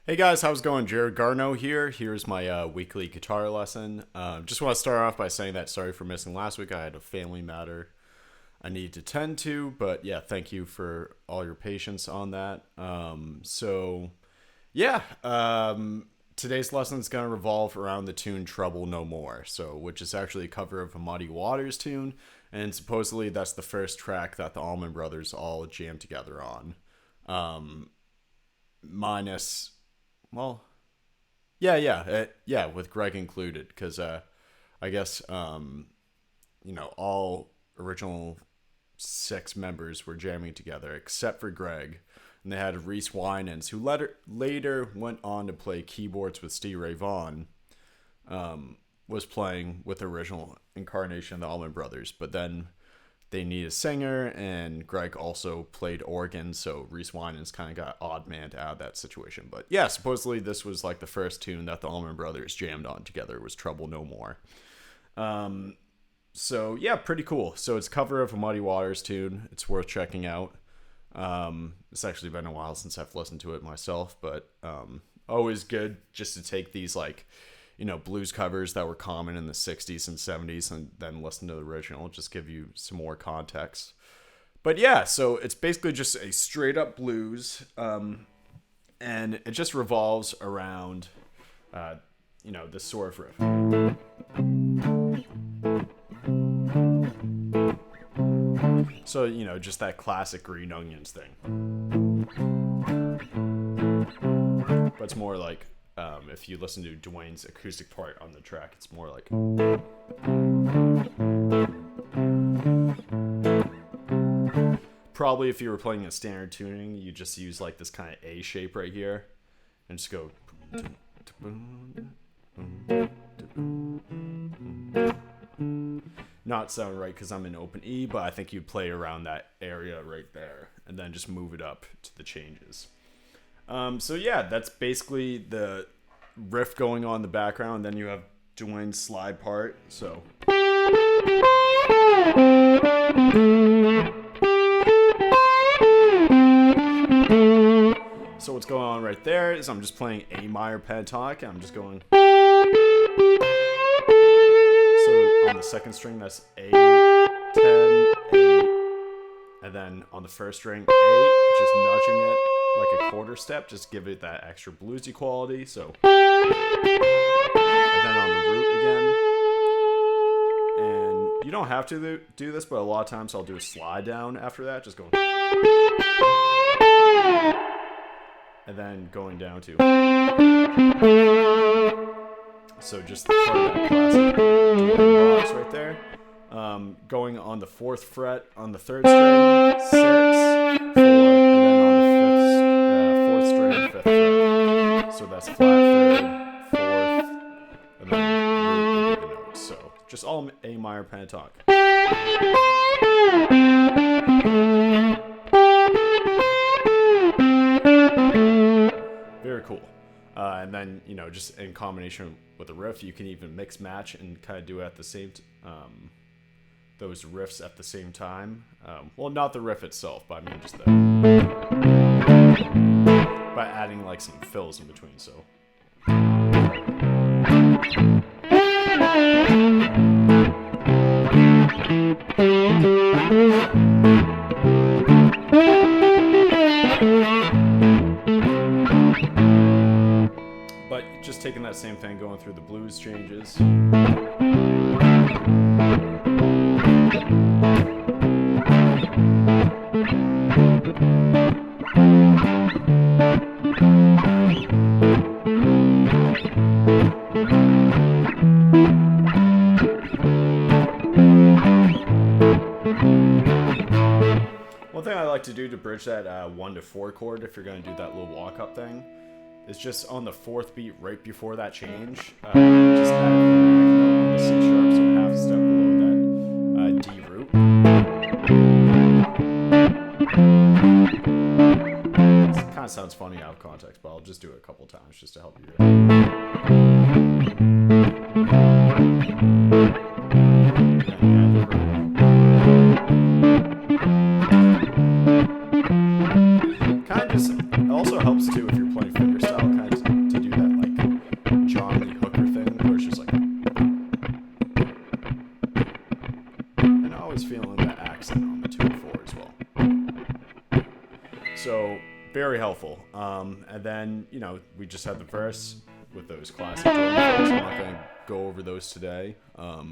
Hey guys, how's it going? Jarred-Garneau here. Here's my weekly guitar lesson. Just want to start off by saying that sorry for missing last week. I had a family matter I need to tend to, but yeah, thank you for all your patience on that. Today's lesson is going to revolve around the tune Trouble No More, which is actually a cover of a Muddy Waters tune, and supposedly that's the first track that the Allman Brothers all jammed together on. Minus, well, with Greg included, because I guess all original 6 members were jamming together except for Greg, and they had Reese Winans, who later went on to play keyboards with Steve Ray Vaughan, was playing with the original incarnation of the Allman Brothers, but then they need a singer, and Greg also played organ, so Reese Winans kind of got odd man out of that situation. But yeah, supposedly this was like the first tune that the Allman Brothers jammed on together, was Trouble No More. Pretty cool. So it's a cover of a Muddy Waters tune. It's worth checking out. It's actually been a while since I've listened to it myself, but always good just to take these blues covers that were common in the 60s and 70s and then listen to the original, just give you some more context. But yeah, so it's basically just a straight up blues, and it just revolves around this sort of riff. So, just that classic Green Onions thing. But it's more like, if you listen to Dwayne's acoustic part on the track, it's more like... Probably if you were playing a standard tuning, you just use like this kind of A shape right here, and just go... Not sound right because I'm in open E, but I think you'd play around that area right there, and then just move it up to the changes. That's basically the riff going on in the background. Then you have Dwayne's slide part. So what's going on right there is I'm just playing A minor pentatonic, and I'm just going. So on the second string, that's A, 10, A, and then on the first string, A, just nudging it like a quarter step, just give it that extra bluesy quality. So, and then on the root again, and you don't have to do this, but a lot of times I'll do a slide down after that, just going, and then going down to. So just part of that classic box right there. Going on the 4th fret on the 3rd string, 6, 4, and then on the 4th string, 5th fret. So that's flat 3rd, 4th, and then root the notes. So just all A minor pentatonic. Very cool. And then, just in combination with the riff, you can even mix match and kind of do it at the same those riffs at the same time. Not the riff itself, but I mean just by adding like some fills in between. So just taking that same thing, going through the blues changes. One thing I like to do to bridge that 1 to 4 chord, if you're going to do that little walk-up thing, is just on the 4th beat right before that change, just add on the C sharp, so half step below that D root. It kind of sounds funny out of context, but I'll just do it a couple times just to help you. Kind of just, it also helps too if you're playing fingerstyle, kind of shuffle. And then, we just had the verse with those classic drum fills. I'm not going to go over those today. A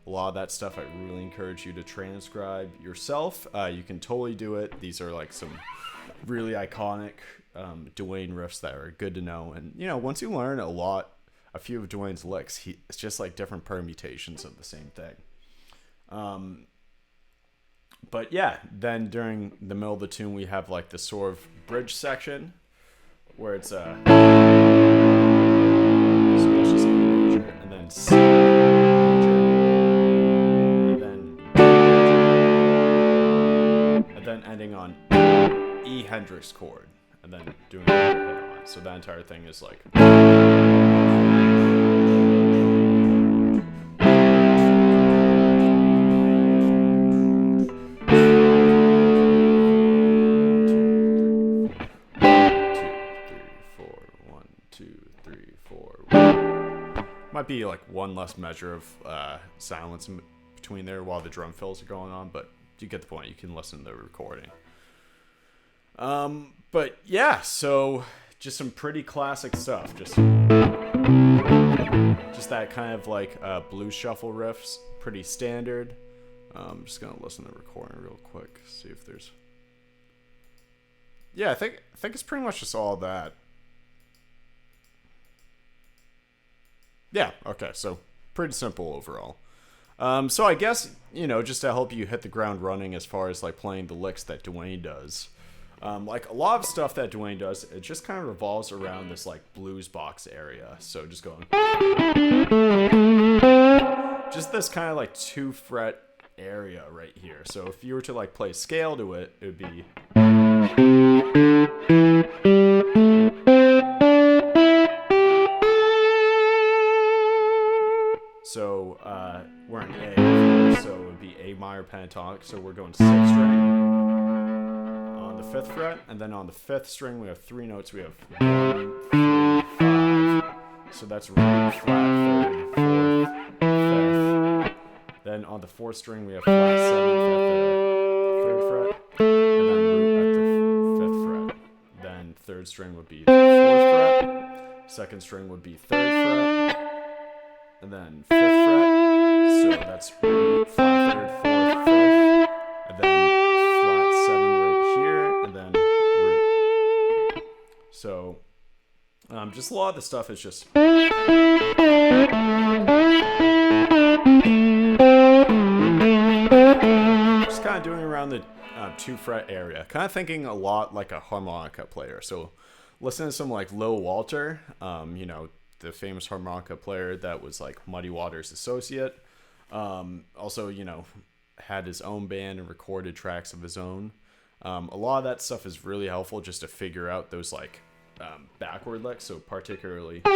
lot of that stuff I really encourage you to transcribe yourself. You can totally do it. These are like some really iconic Dwayne riffs that are good to know. And, once you learn a few of Dwayne's licks, it's just like different permutations of the same thing. But yeah, then during the middle of the tune, we have like this sort of bridge section where it's so that's just A major, and then C major, and then ending on E Hendrix chord, and then doing a hit on it. So that entire thing is like. Might be like one less measure of silence in between there while the drum fills are going on, but you get the point. You can listen to the recording. But yeah, so just some pretty classic stuff. Just that kind of like blues shuffle riffs, pretty standard. I'm just gonna listen to the recording real quick, see if there's. Yeah, I think it's pretty much just all that. Yeah, okay, so pretty simple overall. So I guess, just to help you hit the ground running as far as like playing the licks that Dwayne does. Like a lot of stuff that Dwayne does, it just kind of revolves around this like blues box area. So just going. Just this kind of like 2-fret area right here. So if you were to like play scale to it, it would be. So we're in A, so it would be A minor pentatonic. So we're going 6th string on the 5th fret, and then on the 5th string we have 3 notes. We have 1, 3, 5. So that's root, flat, 3rd, 4th, 5th. Then on the 4th string we have flat 7th at the 3rd fret, and then root at the 5th fret. Then 3rd string would be 4th fret. 2nd string would be 3rd fret. And then 5th fret, so that's root, flat 3rd, 4th, 5th, and then flat 7 right here, and then root. So, just a lot of the stuff is just. Just kind of doing around the 2-fret area, kind of thinking a lot like a harmonica player. So, listen to some like Lil Walter, the famous harmonica player that was like Muddy Waters' associate. Also, had his own band and recorded tracks of his own. A lot of that stuff is really helpful just to figure out those like backward licks. So particularly. A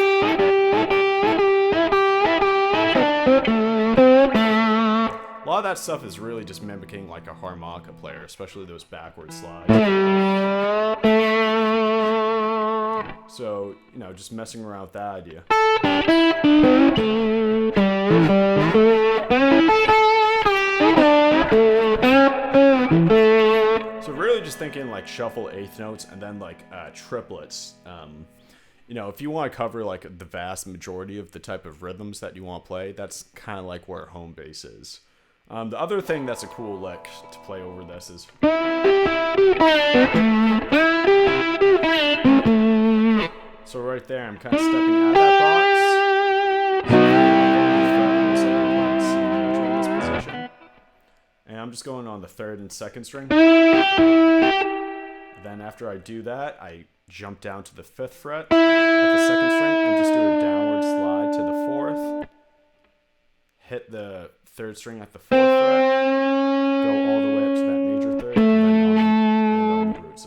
lot of that stuff is really just mimicking like a harmonica player, especially those backward slides. So, just messing around with that idea. So really just thinking like shuffle 8th notes and then like triplets. If you want to cover like the vast majority of the type of rhythms that you want to play, that's kind of like where home base is. The other thing that's a cool lick to play over this is. So right there, I'm kind of stepping out of that box. And I'm just going on the 3rd and 2nd string. Then after I do that, I jump down to the 5th fret at the 2nd string and just do a downward slide to the 4th. Hit the 3rd string at the 4th fret. Go all the way up to that major 3rd, and then on the root.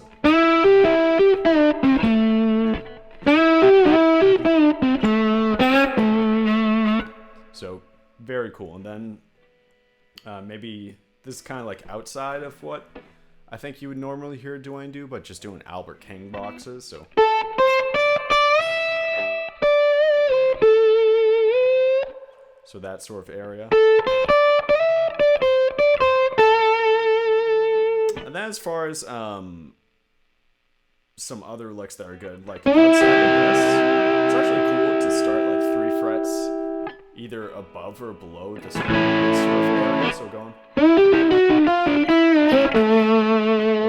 So very cool. And then maybe this is kind of like outside of what I think you would normally hear Dwayne do, but just doing Albert King boxes. So that sort of area. And then as far as some other licks that are good. Like outside of this, it's actually cool to start like 3 frets either above or below the sort of area. So going. Or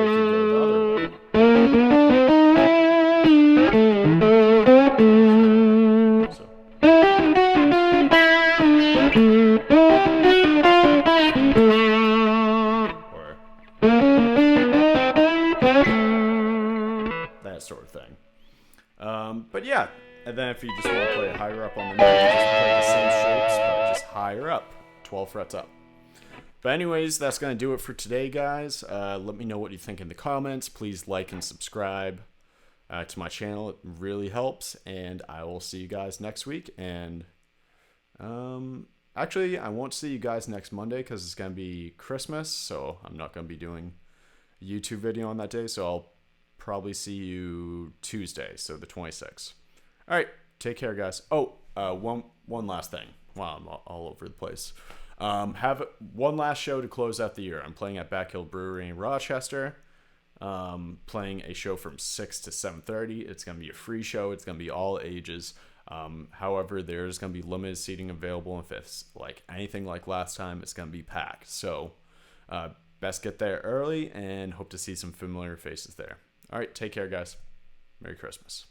you can go the other way. So. Or that sort of thing. But yeah, and then if you just want to play it higher up on the note, you just play the same shapes, but just higher up, 12 frets up. But anyways, that's going to do it for today, guys. Let me know what you think in the comments. Please like and subscribe to my channel. It really helps. And I will see you guys next week. And actually, I won't see you guys next Monday because it's going to be Christmas. So I'm not going to be doing a YouTube video on that day. So I'll probably see you Tuesday, so the 26th. All right, take care, guys. Oh, one last thing. Wow, I'm all over the place. Have one last show to close out the year. I'm playing at Back Hill Brewery in Rochester. Playing a show from 6 to 7:30. It's going to be a free show. It's going to be all ages. However, there's going to be limited seating available. If it's like anything like last time, it's going to be packed. So best get there early and hope to see some familiar faces there. All right, take care, guys. Merry Christmas.